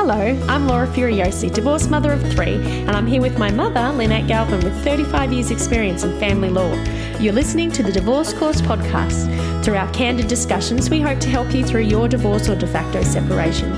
Hello, I'm Laura Furiosi, divorced mother of 3, and I'm here with my mother, Lynette Galvin, with 35 years experience in family law. You're listening to the Divorce Course podcast. Through our candid discussions, we hope to help you through your divorce or de facto separation.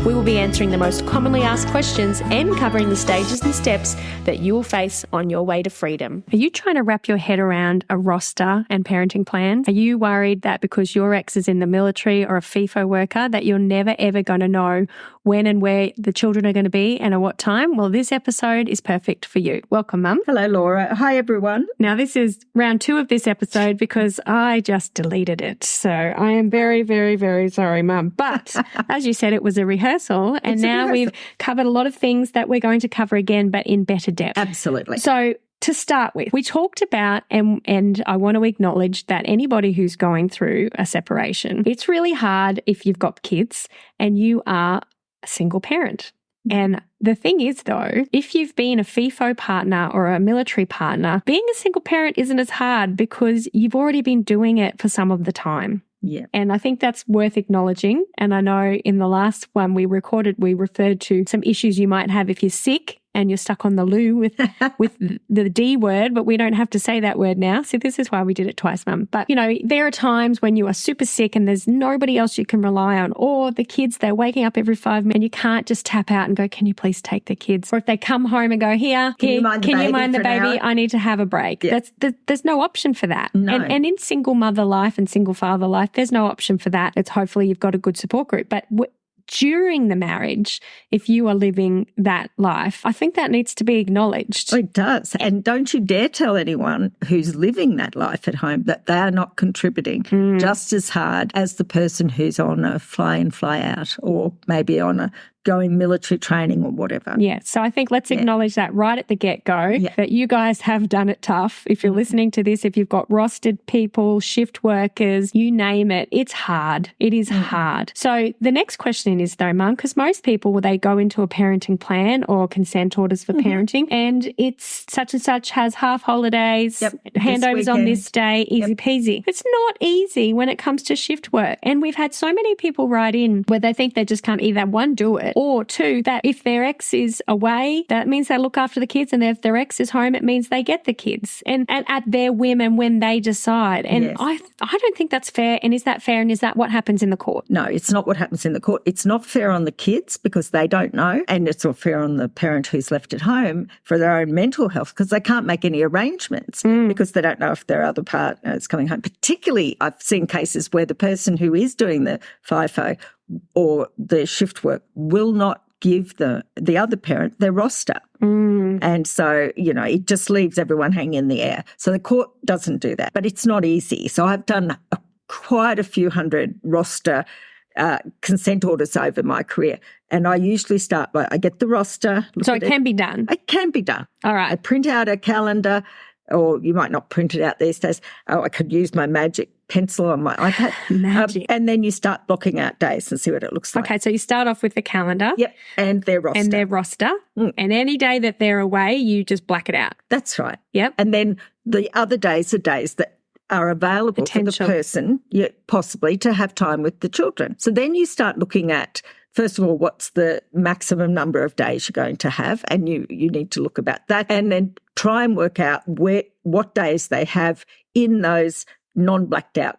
We will be answering the most commonly asked questions and covering the stages and steps that you will face on your way to freedom. Are you trying to wrap your head around a roster and parenting plan? Are you worried that because your ex is in the military or a FIFO worker that you're never ever going to know when and where the children are going to be and at what time? Well, this episode is perfect for you. Welcome, Mum. Hello, Laura. Hi, everyone. Now, this is round 2 of this episode because I just deleted it. So I am very, very, very sorry, Mum. But as you said, it was a rehearsal, and now we've covered a lot of things that we're going to cover again, but in better depth. Absolutely. So to start with, we talked about, and I want to acknowledge that anybody who's going through a separation, it's really hard if you've got kids and you are a single parent. And the thing is, though, if you've been a FIFO partner or a military partner, being a single parent isn't as hard because you've already been doing it for some of the time. Yeah. And I think that's worth acknowledging. And I know in the last one we recorded, we referred to some issues you might have if you're sick and you're stuck on the loo with the D word, but we don't have to say that word now. So this is why we did it twice, Mum. But, you know, there are times when you are super sick and there's nobody else you can rely on, or the kids, they're waking up every 5 minutes and you can't just tap out and go, can you please take the kids? Or if they come home and go, can you mind the baby? I need to have a break. Yeah. There's no option for that. No. And in single mother life and single father life, there's no option for that. It's hopefully you've got a good support group. But during the marriage, if you are living that life, I think that needs to be acknowledged. It does. And don't you dare tell anyone who's living that life at home that they are not contributing just as hard as the person who's on a fly in, fly out, or maybe on a going military training or whatever. Yeah. So I think let's acknowledge that right at the get-go, that you guys have done it tough. If you're listening to this, if you've got rostered people, shift workers, you name it, it's hard. It is hard. So the next question is though, Mum, because most people, they go into a parenting plan or consent orders for parenting, and it's such and such has half holidays, handovers on this day, easy peasy. It's not easy when it comes to shift work. And we've had so many people write in where they think they just can't either, 1, do it, or 2, that if their ex is away, that means they look after the kids, and if their ex is home, it means they get the kids and at their whim and when they decide. And I don't think that's fair. And is that fair? And is that what happens in the court? No, it's not what happens in the court. It's not fair on the kids because they don't know, and it's not fair on the parent who's left at home for their own mental health because they can't make any arrangements because they don't know if their other partner is coming home. Particularly, I've seen cases where the person who is doing the FIFO or the shift work will not give the other parent their roster. And so, you know, it just leaves everyone hanging in the air. So the court doesn't do that, but it's not easy. So I've done quite a few hundred roster consent orders over my career. And I usually start by, I get the roster. So it can be done? It can be done. All right. I print out a calendar, or you might not print it out these days. Oh, I could use my magic pencil on my iPad. Magic. And then you start blocking out days and see what it looks like. Okay, so you start off with the calendar. Yep, and their roster. And any day that they're away, you just black it out. That's right. Yep. And then the other days are days that are available for the person, possibly, to have time with the children. So then you start looking at, first of all, what's the maximum number of days you're going to have, and you need to look about that, and then try and work out what days they have in those non-blacked out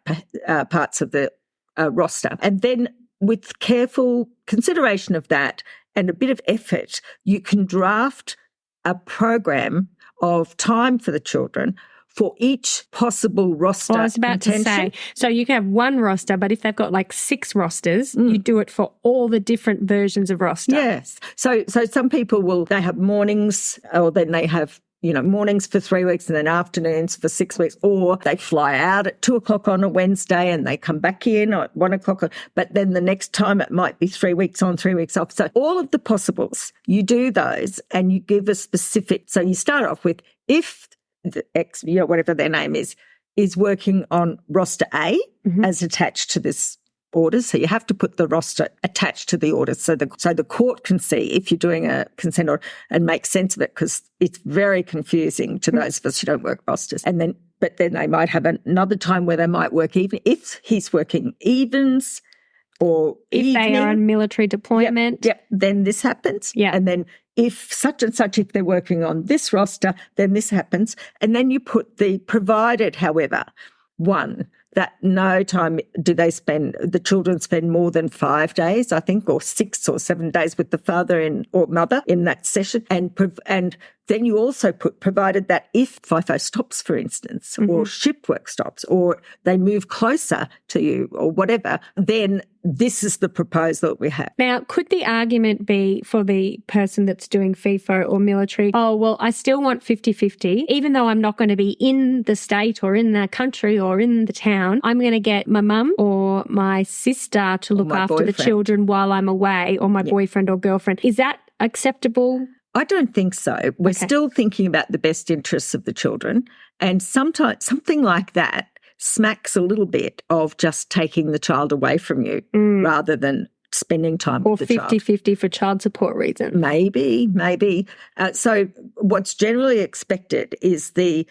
parts of the roster. And then with careful consideration of that and a bit of effort, you can draft a program of time for the children for each possible roster. Well, I was about to say, so you can have one roster, but if they've got like 6 rosters, you do it for all the different versions of roster. Yes. So some people they have mornings, or then they have, mornings for 3 weeks and then afternoons for 6 weeks, or they fly out at 2:00 on a Wednesday and they come back in at 1:00, but then the next time it might be 3 weeks on, 3 weeks off. So all of the possibles, you do those and you give a specific, so you start off with, if the ex, whatever their name is working on roster A as attached to this order. So you have to put the roster attached to the order so the court can see if you're doing a consent order and make sense of it, because it's very confusing to those of us who don't work rosters. But then they might have another time where they might work even. If he's working evens or if they are on military deployment. Yep, then this happens. Yeah. And then if such and such, if they're working on this roster, then this happens. And then you put the provided, however, one, that no time do they spend, the children spend more than 5 days, I think, or 6 or 7 days with the father or mother in that session. And then you also put, provided that if FIFO stops, for instance, or shift work stops, or they move closer to you or whatever, then this is the proposal that we have. Now, could the argument be for the person that's doing FIFO or military, oh, well, I still want 50-50, even though I'm not going to be in the state or in the country or in the town, I'm going to get my mum or my sister to look after the children while I'm away, or my boyfriend or girlfriend. Is that acceptable? I don't think so. We're still thinking about the best interests of the children. And sometimes something like that smacks a little bit of just taking the child away from you rather than spending time with the child. Or 50-50 for child support reasons. Maybe. So what's generally expected is the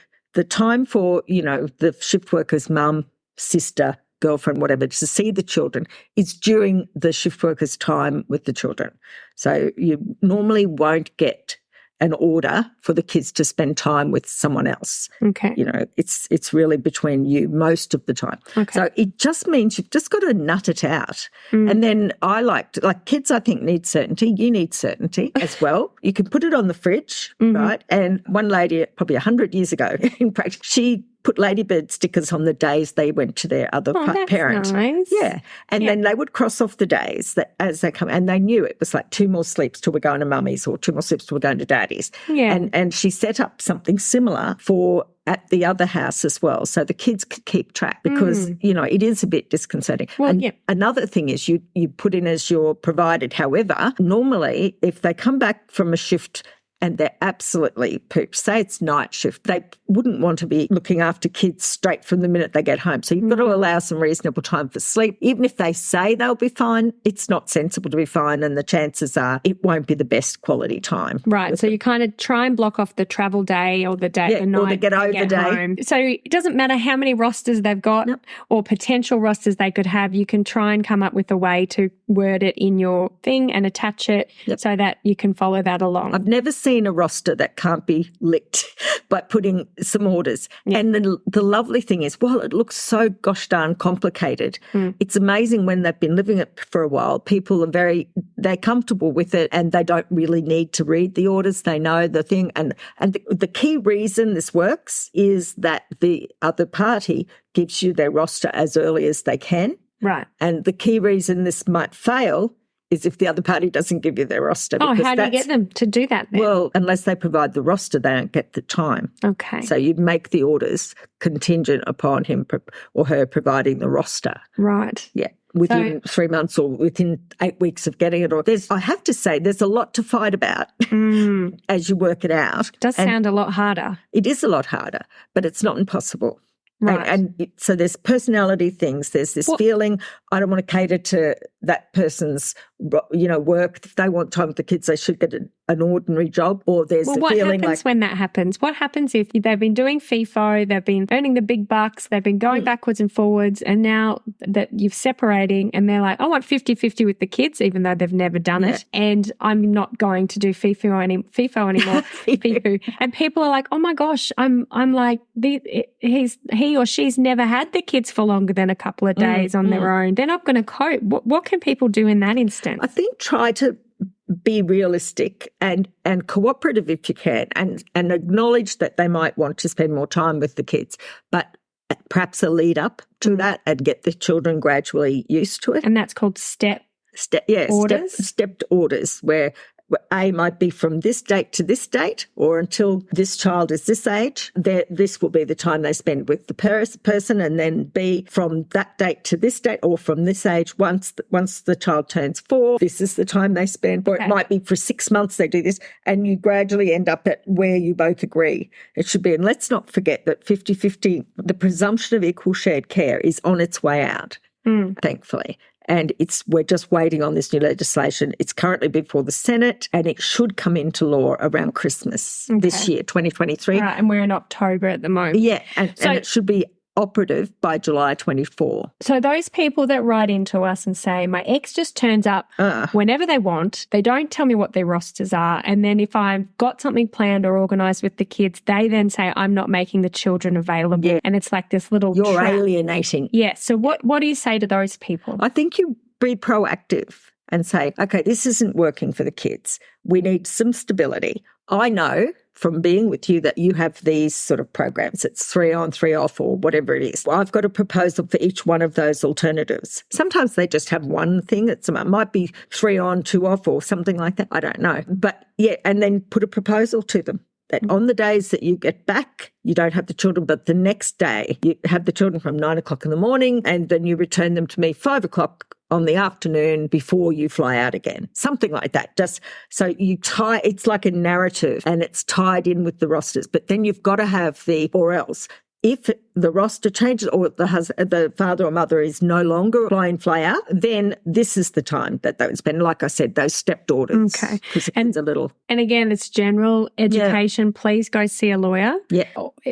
time for, the shift worker's mum, sister, girlfriend, whatever, to see the children is during the shift worker's time with the children. So you normally won't get an order for the kids to spend time with someone else. Okay. It's really between you most of the time. Okay. So it just means you've just got to nut it out. And then like kids, I think, need certainty. You need certainty as well. You can put it on the fridge, right? And one lady, probably 100 years ago, in practice, she put ladybird stickers on the days they went to their other parent. Nice. Yeah. And then they would cross off the days that as they come, and they knew it was like 2 more sleeps till we're going to mummy's or 2 more sleeps till we're going to daddy's. Yeah. And she set up something similar for at the other house as well, so the kids could keep track because, it is a bit disconcerting. Well, another thing is you put in as your provided. However, normally if they come back from a shift and they're absolutely pooped, say it's night shift, they wouldn't want to be looking after kids straight from the minute they get home. So you've got to allow some reasonable time for sleep. Even if they say they'll be fine, it's not sensible to be fine, and the chances are it won't be the best quality time. Right. So you kind of try and block off the travel day or the day, the night, or the get over day. Home. So it doesn't matter how many rosters they've got or potential rosters they could have. You can try and come up with a way to word it in your thing and attach it so that you can follow that along. I've never seen a roster that can't be licked by putting some orders. And the lovely thing is, while it looks so gosh darn complicated, it's amazing when they've been living it for a while. People are they're comfortable with it and they don't really need to read the orders. They know the thing. And the key reason this works is that the other party gives you their roster as early as they can. Right. And the key reason this might fail is if the other party doesn't give you their roster. Oh, how do you get them to do that then? Well, unless they provide the roster, they don't get the time. Okay. So you'd make the orders contingent upon him or her providing the roster. Right. Yeah. Within 3 months or within 8 weeks of getting it. Or I have to say, there's a lot to fight about as you work it out. It does sound a lot harder. It is a lot harder, but it's not impossible. Right. And so there's personality things. There's this feeling, I don't want to cater to that person's, work. If they want time with the kids, they should get an ordinary job. Or there's the feeling what happens when that happens? What happens if they've been doing FIFO, they've been earning the big bucks, they've been going backwards and forwards, and now that you're separating and they're like, I want 50-50 with the kids, even though they've never done it, and I'm not going to do FIFO anymore. FIFO. And people are like, oh my gosh, I'm like, he or she's never had the kids for longer than a couple of days on their own. They're not going to cope. What can people do in that instance? I think try to be realistic and cooperative if you can, and acknowledge that they might want to spend more time with the kids, but perhaps a lead up to that and get the children gradually used to it. And that's called stepped orders, where A might be from this date to this date, or until this child is this age, this will be the time they spend with the person, and then B, from that date to this date, or from this age, once the child turns 4, this is the time they spend, or it might be for 6 months they do this, and you gradually end up at where you both agree it should be. And let's not forget that 50-50, the presumption of equal shared care is on its way out, thankfully. And we're just waiting on this new legislation. It's currently before the Senate, and it should come into law around Christmas this year, 2023. Right, and we're in October at the moment. Yeah, and it should be operative by July 24. So those people that write into us and say, my ex just turns up whenever they want, they don't tell me what their rosters are, and then if I've got something planned or organised with the kids, they then say I'm not making the children available. Yeah. And it's like this little You're trap. Alienating. Yeah. So what do you say to those people? I think you be proactive and say, okay, this isn't working for the kids. We need some stability. I know from being with you that you have these sort of programs. It's 3 on, 3 off, or whatever it is. Well, I've got a proposal for each one of those alternatives. Sometimes they just have one thing. It might be 3 on, 2 off, or something like that. I don't know. But yeah, and then put a proposal to them. That on the days that you get back, you don't have the children, but the next day you have the children from 9 o'clock in the morning, and then you return them to me 5 o'clock on the afternoon before you fly out again. Something like that. Just so you tie, it's like a narrative and it's tied in with the rosters, but then you've got to have or else. If the roster changes or the father or mother is no longer fly in, fly out, then this is the time that they would spend, like I said, those stepdaughters. Okay. And a little. And again, it's general education. Yeah. Please go see a lawyer. Yeah.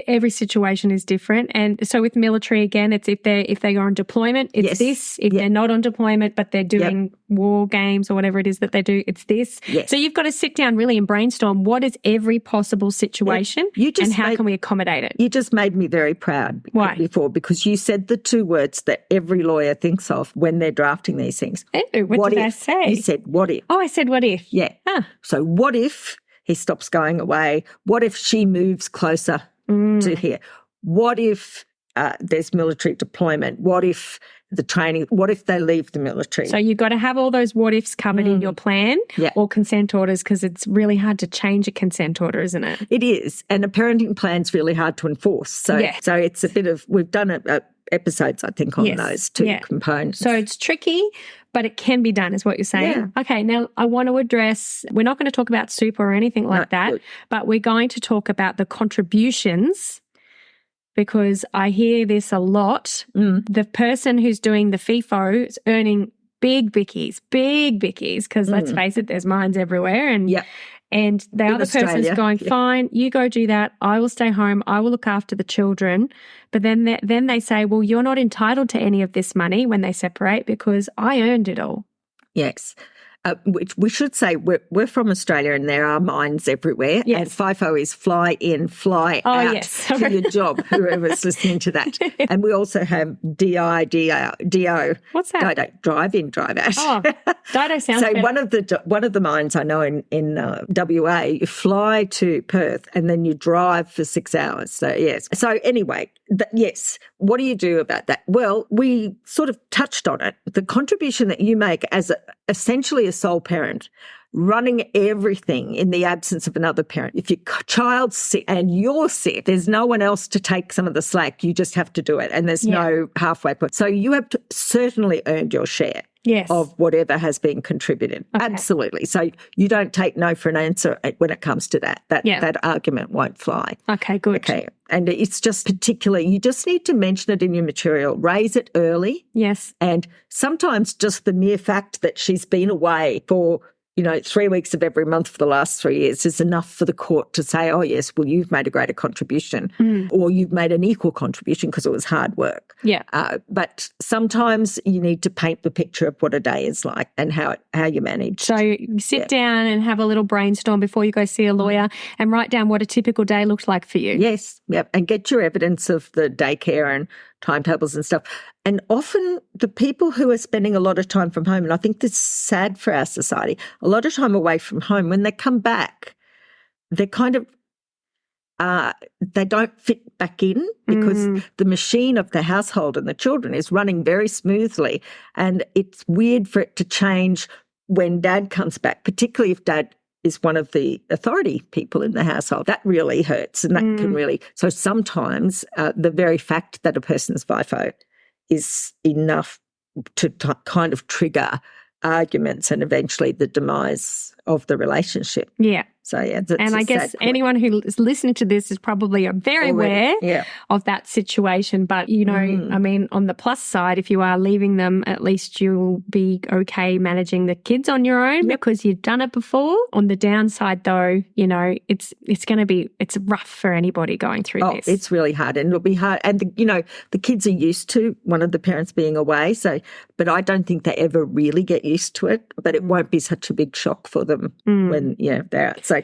Every situation is different. And so with military, again, it's if they go on deployment, it's this. If they're not on deployment, but they're doing war games or whatever it is that they do, it's this. Yes. So you've got to sit down really and brainstorm what is every possible situation and how can we accommodate it. You just made me very proud. Why? Before, because you said the 2 words that every lawyer thinks of when they're drafting these things. Ew, what did I say? You said, what if? Oh, I said, what if? Yeah. So what if he stops going away? What if she moves closer to here? What if there's military deployment? What if the training? What if they leave the military? So you've got to have all those what ifs covered in your plan or consent orders, because it's really hard to change a consent order, isn't it? It is. And a parenting plan's really hard to enforce. So it's a bit of, we've done episodes, I think, on those 2 components. So it's tricky, but it can be done, is what you're saying. Yeah. Okay, now I want to address, we're not going to talk about super or anything like that, but we're going to talk about the contributions, because I hear this a lot. The person who's doing the FIFO is earning big bickies, because let's face it, there's mines everywhere. And the other person's going, fine, you go do that. I will stay home. I will look after the children. But then they say, well, you're not entitled to any of this money when they separate because I earned it all. Yes. Which we should say we're from Australia and there are mines everywhere. Yes. And FIFO is fly in, fly out to your job, whoever's listening to that. And we also have DIDO. What's that? Drive in, drive out. Oh, DIDO sounds So better. one of the mines I know in WA, you fly to Perth and then you drive for 6 hours. So, yes. So anyway, what do you do about that? Well, we sort of touched on it. The contribution that you make as essentially a sole parent, running everything in the absence of another parent. If your child's sick and you're sick, there's no one else to take some of the slack. You just have to do it, and there's no halfway point. So you have certainly earned your share of whatever has been contributed. Okay. Absolutely. So you don't take no for an answer when it comes to that. That argument won't fly. Okay, good. Okay. And it's just particularly, you just need to mention it in your material, raise it early. Yes. And sometimes just the mere fact that she's been away for 3 weeks of every month for the last 3 years is enough for the court to say, oh, yes, well, you've made a greater contribution or you've made an equal contribution because it was hard work. Yeah. But sometimes you need to paint the picture of what a day is like and how you manage. So you sit down and have a little brainstorm before you go see a lawyer and write down what a typical day looks like for you. Yes. Yep. And get your evidence of the daycare and timetables and stuff. And often the people who are spending a lot of time from home, and I think this is sad for our society, a lot of time away from home, when they come back, they're kind of, they don't fit back in because the machine of the household and the children is running very smoothly. And it's weird for it to change when dad comes back, particularly if dad is one of the authority people in the household. That really hurts, and that can really... So sometimes the very fact that a person's FIFO is enough to kind of trigger arguments and eventually the demise of the relationship. Yeah. So, yeah. And I guess anyone who is listening to this is probably very aware of that situation. But, you know, I mean, on the plus side, if you are leaving them, at least you'll be okay managing the kids on your own because you've done it before. On the downside, though, you know, it's rough for anybody going through this. It's really hard, and it'll be hard. And, the kids are used to one of the parents being away. So, but I don't think they ever really get used to it. But it won't be such a big shock for them when they're out. So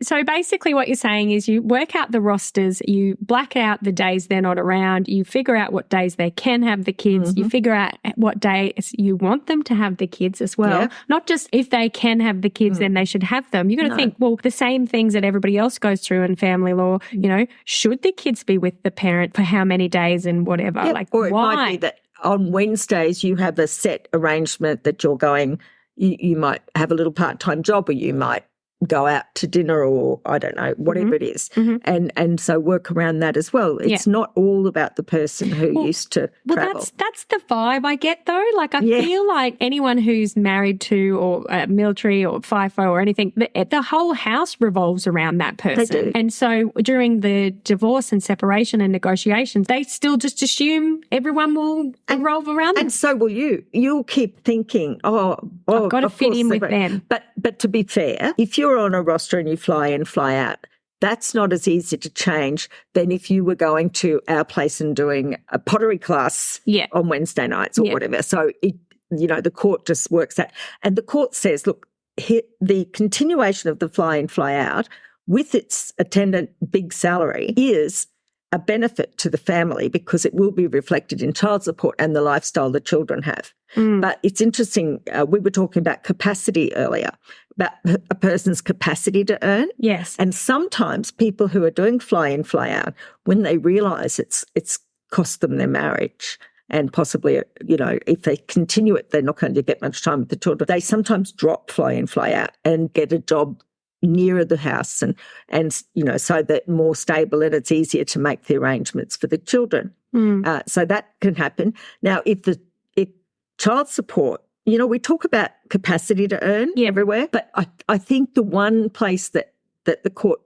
so basically what you're saying is you work out the rosters, you black out the days they're not around, you figure out what days they can have the kids, you figure out what days you want them to have the kids as well. Not just if they can have the kids, then they should have them. You've got to think, well, the same things that everybody else goes through in family law, you know, should the kids be with the parent for how many days and whatever? Or it why? might be that on Wednesdays you have a set arrangement that you're going, you might have a little part-time job, or you might go out to dinner, or I don't know, whatever it is. And so work around that as well. It's not all about the person who used to travel. That's the vibe I get though. Like I feel like anyone who's married to or military or FIFO or anything, the whole house revolves around that person. They do. And so during the divorce and separation and negotiations, they still just assume everyone will revolve around them. And so will you. You'll keep thinking, I've got to fit in with them. But to be fair, if you're on a roster and you fly in, fly out, that's not as easy to change than if you were going to our place and doing a pottery class on Wednesday nights or whatever. So, the court just works that. And the court says, look, the continuation of the fly in, fly out with its attendant big salary is a benefit to the family because it will be reflected in child support and the lifestyle the children have. But it's interesting, we were talking about capacity earlier, about a person's capacity to earn. Yes. And sometimes people who are doing fly in, fly out, when they realise it's cost them their marriage and possibly, if they continue it, they're not going to get much time with the children. They sometimes drop fly in, fly out and get a job nearer the house and so that more stable and it's easier to make the arrangements for the children. So that can happen. Now, if child support, we talk about capacity to earn everywhere, but I think the one place that the court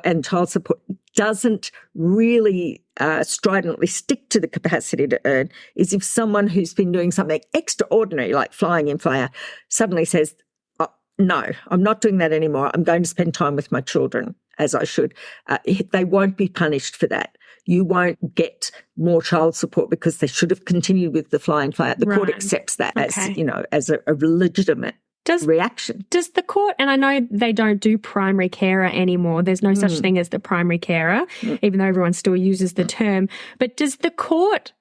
and child support doesn't really stridently stick to the capacity to earn is if someone who's been doing something extraordinary, like flying in, fly out, suddenly says, no, I'm not doing that anymore. I'm going to spend time with my children as I should. They won't be punished for that. You won't get more child support because they should have continued with the fly in, fly out. The court accepts that as a legitimate reaction. Does the court, and I know they don't do primary carer anymore, there's no such thing as the primary carer, even though everyone still uses the term, but does the court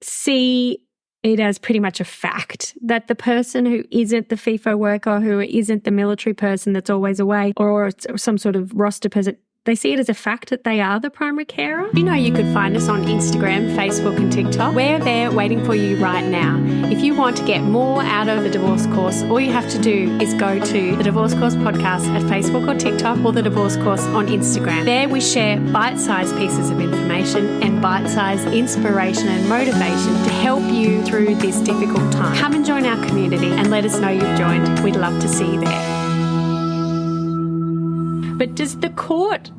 see it as pretty much a fact that the person who isn't the FIFO worker, who isn't the military person that's always away, or some sort of roster person, they see it as a fact that they are the primary carer? You could find us on Instagram, Facebook and TikTok. We're there waiting for you right now. If you want to get more out of the Divorce Course, all you have to do is go to the Divorce Course podcast at Facebook or TikTok, or the Divorce Course on Instagram. There we share bite-sized pieces of information and bite-sized inspiration and motivation to help you through this difficult time. Come and join our community and let us know you've joined. We'd love to see you there. But does the court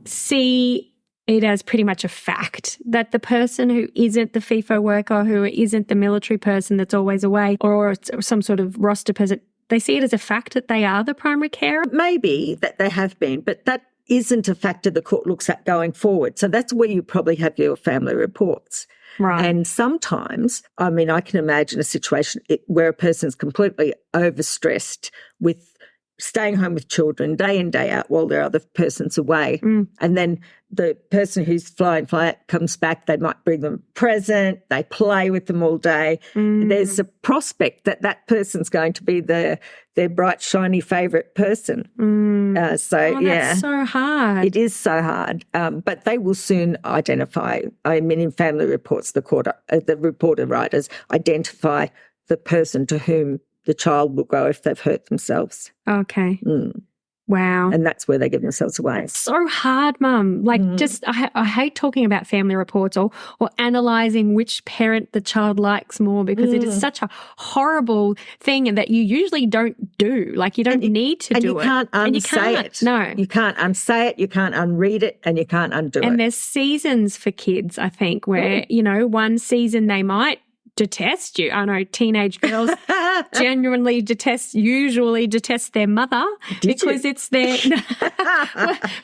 see it as pretty much a fact that the person who isn't the FIFO worker, who isn't the military person that's always away, or some sort of roster person, they see it as a fact that they are the primary carer? Maybe that they have been, but that isn't a factor the court looks at going forward. So that's where you probably have your family reports. Right. And sometimes, I can imagine a situation where a person's completely overstressed with staying home with children day in, day out while their other person's away. And then the person who's fly in, fly out comes back, they might bring them a present, they play with them all day. There's a prospect that that person's going to be their bright, shiny favourite person. That's so hard. It is so hard. But they will soon identify. In family reports, the reporter writers identify the person to whom the child will go if they've hurt themselves. Okay. Wow. And that's where they give themselves away. So hard, Mum. Like, just I hate talking about family reports or analysing which parent the child likes more, because it is such a horrible thing, and that you usually don't do. Like, you don't need to do it. And you can't unsay it. No. You can't unsay it, you can't unread it, and you can't undo it. And there's seasons for kids, I think, where, you know, one season they might detest you. I know teenage girls usually detest their mother because it's their,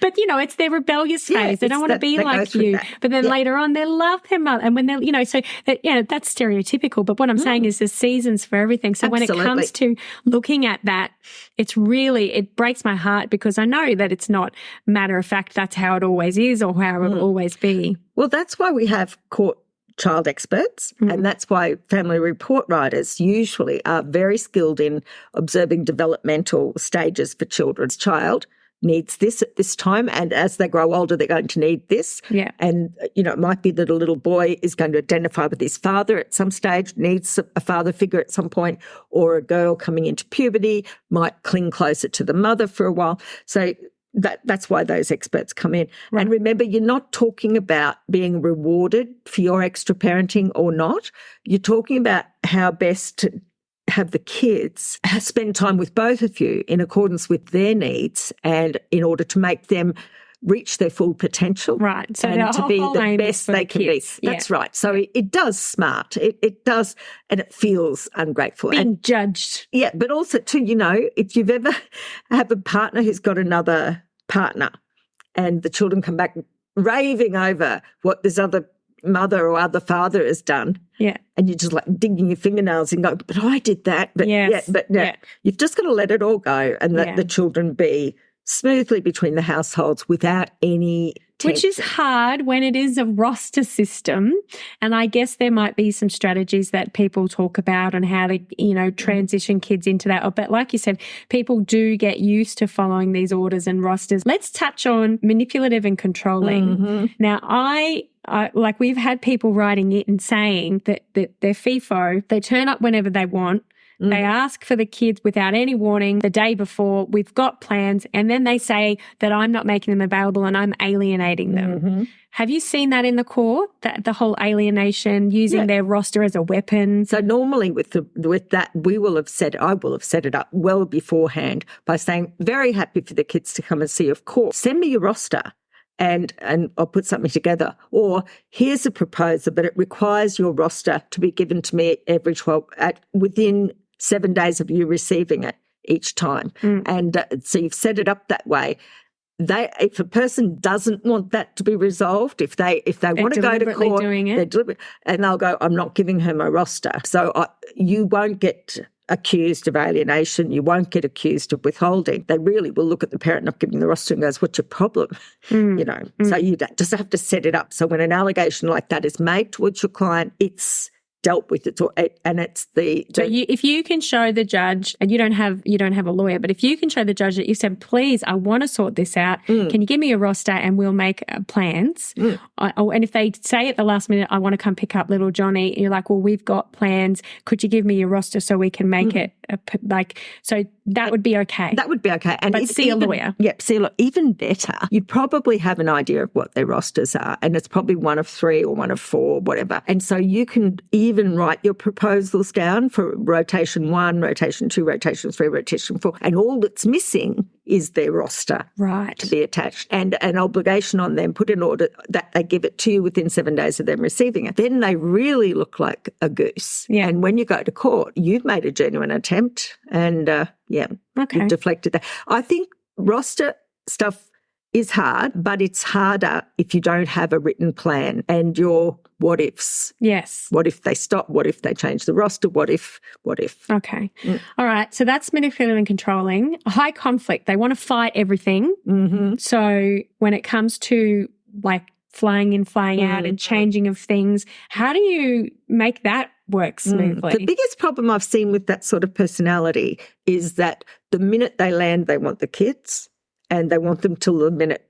but you know, it's their rebellious phase. They don't want to be like you. But then later on, they love their mother. And when they're, you know, so that, that's stereotypical. But what I'm saying is there's seasons for everything. So when it comes to looking at that, it breaks my heart, because I know that it's not matter of fact, that's how it always is or how it will always be. Well, that's why we have court child experts, and that's why family report writers usually are very skilled in observing developmental stages for children's child needs this at this time, and as they grow older they're going to need this. And you know, it might be that a little boy is going to identify with his father at some stage, needs a father figure at some point, or a girl coming into puberty might cling closer to the mother for a while. So that's why those experts come in. Right. And remember, you're not talking about being rewarded for your extra parenting or not. You're talking about how best to have the kids spend time with both of you in accordance with their needs, and in order to make them reach their full potential, right? So and to be the best they can be. That's right. So it does smart. It does, and it feels ungrateful. Being judged. Yeah, but also too, you know, if you've ever have a partner who's got another partner, and the children come back raving over what this other mother or other father has done. And you're just like digging your fingernails and go, but I did that. But you've just got to let it all go and let the children be smoothly between the households without any tension. Which is hard when it is a roster system. And I guess there might be some strategies that people talk about on how to, you know, transition kids into that. But like you said, people do get used to following these orders and rosters. Let's touch on manipulative and controlling. Now, I like, we've had people writing it and saying that they're FIFO. They turn up whenever they want. They ask for the kids without any warning the day before. We've got plans. And then they say that I'm not making them available and I'm alienating them. Have you seen that in the court, that the whole alienation, using their roster as a weapon? So normally with that, I will have set it up well beforehand by saying, very happy for the kids to come and see, of course. Send me your roster. And I'll put something together. Or here's a proposal, but it requires your roster to be given to me within 7 days of you receiving it each time. And so you've set it up that way. If a person doesn't want that to be resolved, if they want to go to court, and they'll go, I'm not giving her my roster. So you won't get accused of alienation. You won't get accused of withholding. They really will look at the parent not giving the roster and goes, what's your problem? You know, so you just have to set it up. So when an allegation like that is made towards your client, it's dealt with it, and it's if you can show the judge, and you don't have a lawyer, but if you can show the judge that you said, please, I want to sort this out, can you give me a roster and we'll make plans? And if they say at the last minute, I want to come pick up little Johnny, you're like, well, we've got plans, could you give me your roster so we can make it so that would be okay. That would be okay. But see a lawyer. Yep, see a lawyer. Even better, you'd probably have an idea of what their rosters are, and it's probably one of 3 or one of 4, whatever. And so you can even write your proposals down for rotation 1, rotation 2, rotation 3, rotation 4, and all that's missing is their roster to be attached, and an obligation on them put in order that they give it to you within 7 days of them receiving it. Then they really look like a goose. And when you go to court, you've made a genuine attempt, and you've deflected that. I think roster stuff is hard, but it's harder if you don't have a written plan and your what ifs. Yes. What if they stop? What if they change the roster? What if? Okay. All right. So that's manipulative and controlling. High conflict. They want to fight everything. So when it comes to like flying in, flying out and changing of things, how do you make that work smoothly? The biggest problem I've seen with that sort of personality is that the minute they land, they want the kids, and they want them till the minute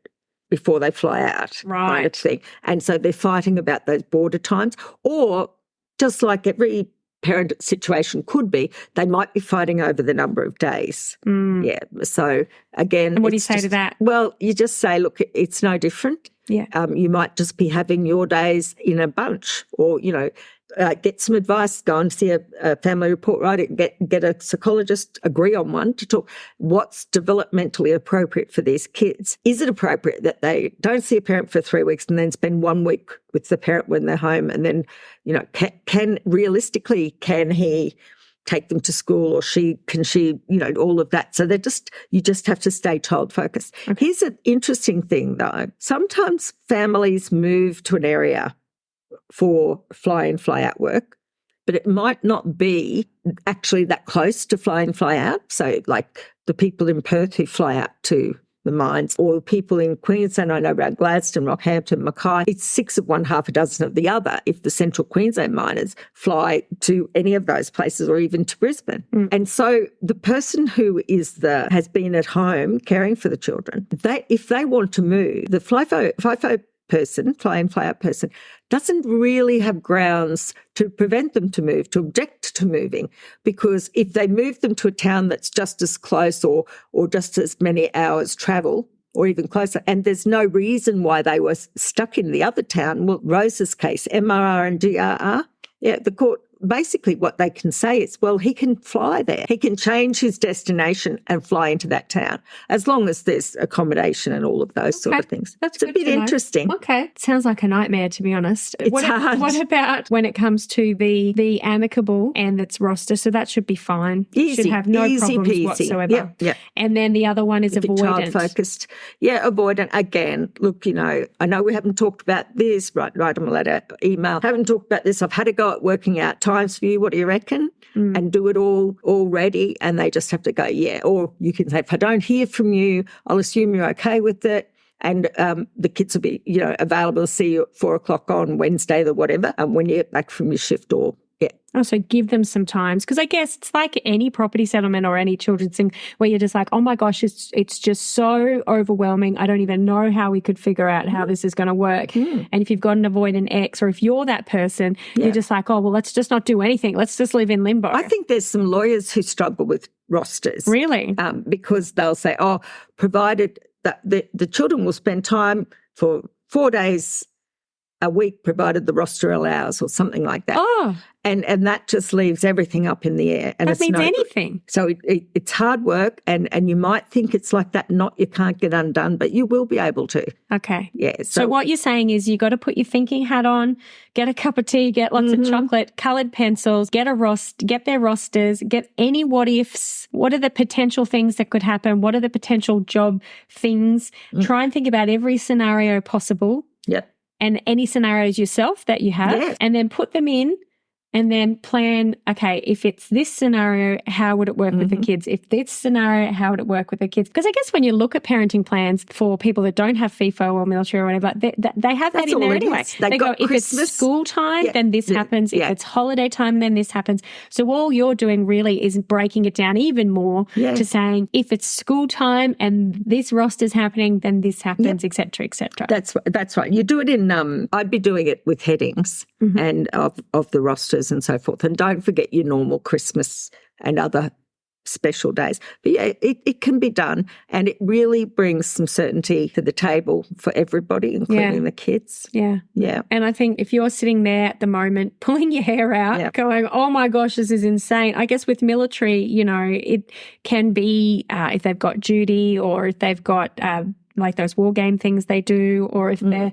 before they fly out, kind of thing. And so they're fighting about those border times, or just like every parent situation could be, they might be fighting over the number of days. Yeah. So again, and what do you say to that? Well, you just say, look, it's no different. Yeah. You might just be having your days in a bunch, or, get some advice, go and see a family report writer, get a psychologist, agree on one to talk what's developmentally appropriate for these kids. Is it appropriate that they don't see a parent for 3 weeks and then spend 1 week with the parent when they're home? And then, can he take them to school, or can she, all of that. So you just have to stay child focused. Okay. Here's an interesting thing though. Sometimes families move to an area for fly in, fly out work, but it might not be actually that close to fly in, fly out. So like the people in Perth who fly out to the mines, or people in Queensland, I know around Gladstone, Rockhampton, Mackay, it's 6 of one, half a dozen of the other if the central Queensland miners fly to any of those places, or even to Brisbane. And so the person who has been at home caring for the children, if they want to move, the FIFO person, fly in, fly out person, doesn't really have grounds to prevent them to move, to object to moving, because if they move them to a town that's just as close or just as many hours travel, or even closer, and there's no reason why they were stuck in the other town. Well, Rose's case, MRR and GRR, the court, basically what they can say is, well, he can fly there. He can change his destination and fly into that town, as long as there's accommodation and all of those sort of things. That's a bit interesting. Okay. Sounds like a nightmare, to be honest. It's hard. What about when it comes to the amicable and its roster? So that should be fine. Easy. Should have no easy problems peasy. whatsoever. Yeah. And then the other one is avoidant. Child-focused. Yeah, avoidant. Again, look, I know we haven't talked about this. Write them a letter, email. Haven't talked about this. I've had a go at working out times for you. What do you reckon? And do it all already, and they just have to go, yeah. Or you can say, if I don't hear from you, I'll assume you're okay with it. And the kids will be, available to see you at 4:00 on Wednesday or whatever, when you get back from your shift, or Also give them some times, because I guess it's like any property settlement or any children's thing where you're just like, oh my gosh, it's just so overwhelming. I don't even know how we could figure out how this is going to work. And if you've got an avoidant ex, or if you're that person, you're just like, oh, well, let's just not do anything. Let's just live in limbo. I think there's some lawyers who struggle with rosters. Really? Because they'll say, provided that the children will spend time for 4 days a week, provided the roster allows, or something like that. And that just leaves everything up in the air. And that means anything. So it's hard work, and you might think it's like that, you can't get undone, but you will be able to. Okay. Yeah. So what you're saying is you got to put your thinking hat on, get a cup of tea, get lots of chocolate, coloured pencils, get their rosters, get any what ifs. What are the potential things that could happen? What are the potential job things? Try and think about every scenario possible. Yep. And any scenarios yourself that you have, and then put them in, and then plan, okay, if it's this scenario, how would it work with the kids? If this scenario, how would it work with the kids? Because I guess when you look at parenting plans for people that don't have FIFO or military or whatever, they have that in there anyway. They go, if Christmas. it's school time, then this happens. If it's holiday time, then this happens. So all you're doing really is breaking it down even more to saying, if it's school time and this roster's happening, then this happens, et cetera, et cetera. That's right. You do it in, I'd be doing it with headings and of the rosters and so forth. And don't forget your normal Christmas and other special days. But yeah, it can be done, and it really brings some certainty to the table for everybody, including the kids. Yeah. Yeah. And I think if you're sitting there at the moment pulling your hair out, going, oh my gosh, this is insane. I guess with military, it can be if they've got duty, or if they've got like those war game things they do, or if they're,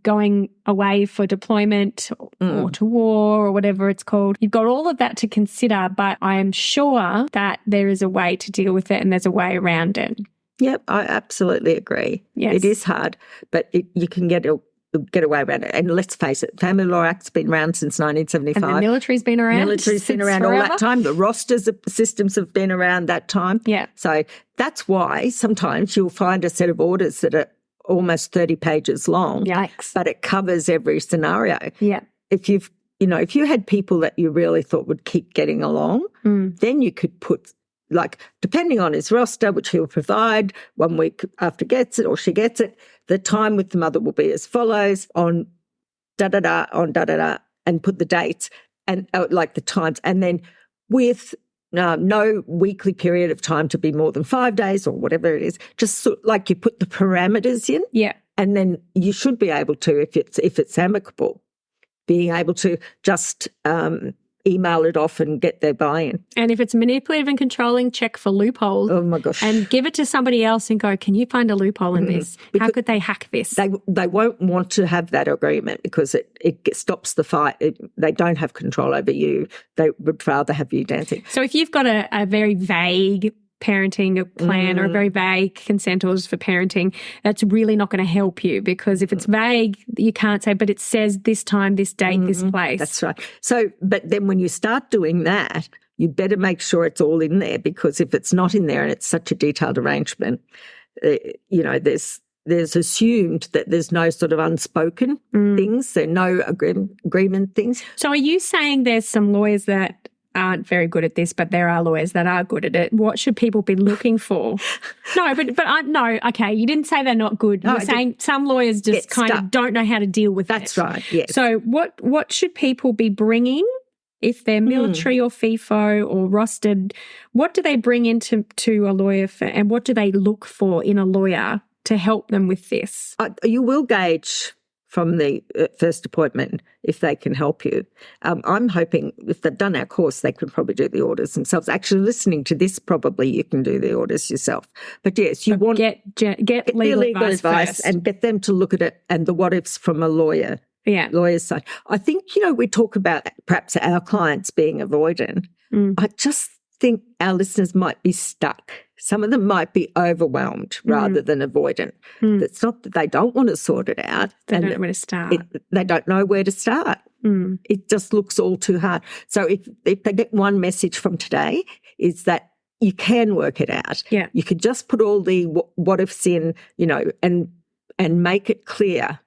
going away for deployment or to war or whatever it's called. You've got all of that to consider, but I am sure that there is a way to deal with it, and there's a way around it. Yep, I absolutely agree. Yes. It is hard, but you can get away around it. And let's face it, Family Law Act's been around since 1975. And the military's been around. Military's been around forever. all that time. The rosters systems have been around that time. Yeah. So that's why sometimes you'll find a set of orders that are almost 30 pages long. Yikes. But it covers every scenario. Yeah. If if you had people that you really thought would keep getting along, then you could put, like, depending on his roster, which he'll provide 1 week after gets it or she gets it, the time with the mother will be as follows on da-da-da, on da-da-da, and put the dates. and like the times, and then with no weekly period of time to be more than 5 days or whatever it is, just like you put the parameters in. Yeah. And then you should be able to, if it's amicable, being able to just email it off and get their buy-in. And if it's manipulative and controlling, check for loopholes. Oh, my gosh. And give it to somebody else and go, can you find a loophole in this? How could they hack this? They won't want to have that agreement because it stops the fight. They don't have control over you. They would rather have you dancing. So if you've got a very vague parenting plan or a very vague consent orders for parenting, that's really not going to help you, because if it's vague, you can't say, but it says this time, this date, this place. That's right. So, but then when you start doing that, you better make sure it's all in there, because if it's not in there and it's such a detailed arrangement, there's assumed that there's no sort of unspoken things, there are no agreement things. So are you saying there's some lawyers that aren't very good at this, but there are lawyers that are good at it? What should people be looking for? No, okay, you didn't say they're not good. You're saying some lawyers just kind of don't know how to deal with That's it. right, yes. So what should people be bringing if they're military or FIFO or rostered? What do they bring into a lawyer for, and what do they look for in a lawyer to help them with this? You will gauge from the first appointment if they can help you. I'm hoping if they've done our course, they could probably do the orders themselves. Actually, listening to this, probably you can do the orders yourself. But yes, you want get legal advice first. And get them to look at it and the what ifs from a lawyer. Yeah. Lawyer's side. I think, we talk about perhaps our clients being avoidant. I just think our listeners might be stuck. Some of them might be overwhelmed rather than avoidant. It's not that they don't want to sort it out. They don't know where to start. They don't know where to start. It just looks all too hard. So if they get one message from today, is that you can work it out. Yeah. You could just put all the what ifs in, and make it clear,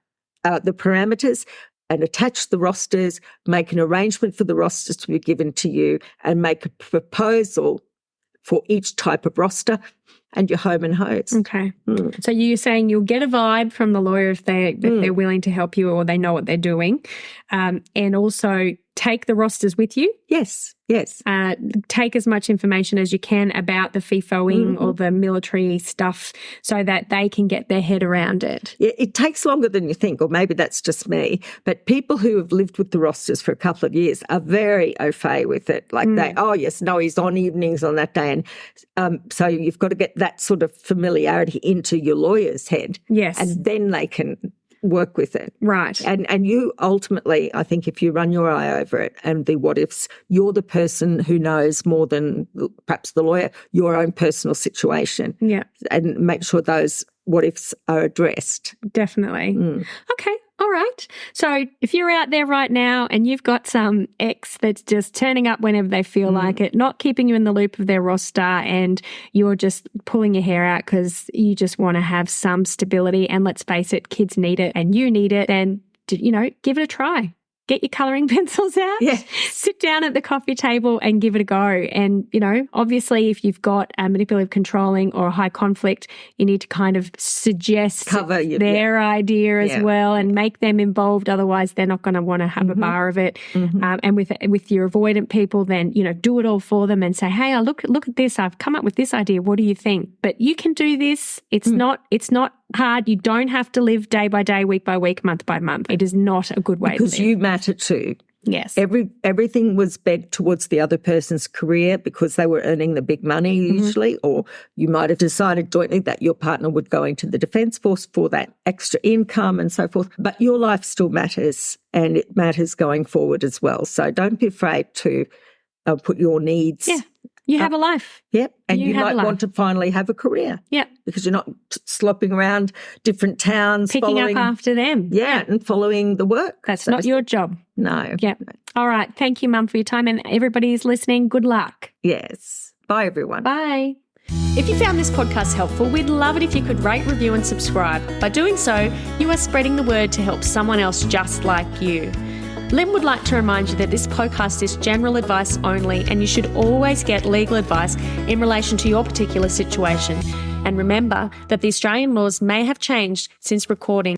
the parameters, and attach the rosters, make an arrangement for the rosters to be given to you, and make a proposal for each type of roster and your home and hose. Okay. So you're saying you'll get a vibe from the lawyer if they're willing to help you or they know what they're doing, and also take the rosters with you. Yes. Take as much information as you can about the FIFOing or the military stuff so that they can get their head around it. Yeah, it takes longer than you think, or maybe that's just me, but people who have lived with the rosters for a couple of years are very au fait with it. Like he's on evenings on that day. And so you've got to get that sort of familiarity into your lawyer's head. Yes. And then they can work with it. Right. And you ultimately, I think if you run your eye over it and the what ifs, you're the person who knows more than perhaps the lawyer, your own personal situation. Yeah. And make sure those what ifs are addressed. Definitely. Okay. All right. So if you're out there right now and you've got some ex that's just turning up whenever they feel like it, not keeping you in the loop of their roster, and you're just pulling your hair out because you just want to have some stability, and let's face it, kids need it and you need it, then, give it a try. Get your colouring pencils out, sit down at the coffee table and give it a go. And, obviously if you've got a manipulative controlling or a high conflict, you need to kind of suggest their idea as well and make them involved. Otherwise, they're not going to want to have a bar of it. And with your avoidant people, then, do it all for them and say, hey, look at this. I've come up with this idea. What do you think? But you can do this. It's not hard. You don't have to live day by day, week by week, month by month. It is not a good way to live. Because you matter too. Yes. Everything was bent towards the other person's career because they were earning the big money usually, or you might have decided jointly that your partner would go into the Defence Force for that extra income and so forth. But your life still matters, and it matters going forward as well. So don't be afraid to put your needs. Yeah. You have a life. Yep. And you might want to finally have a career. Yep. Because you're not slopping around different towns. Picking up after them. Yeah, and following the work. That's not your job. No. Yep. All right. Thank you, Mum, for your time. And everybody who's listening, good luck. Yes. Bye, everyone. Bye. If you found this podcast helpful, we'd love it if you could rate, review and subscribe. By doing so, you are spreading the word to help someone else just like you. Lynn would like to remind you that this podcast is general advice only, and you should always get legal advice in relation to your particular situation. And remember that the Australian laws may have changed since recording.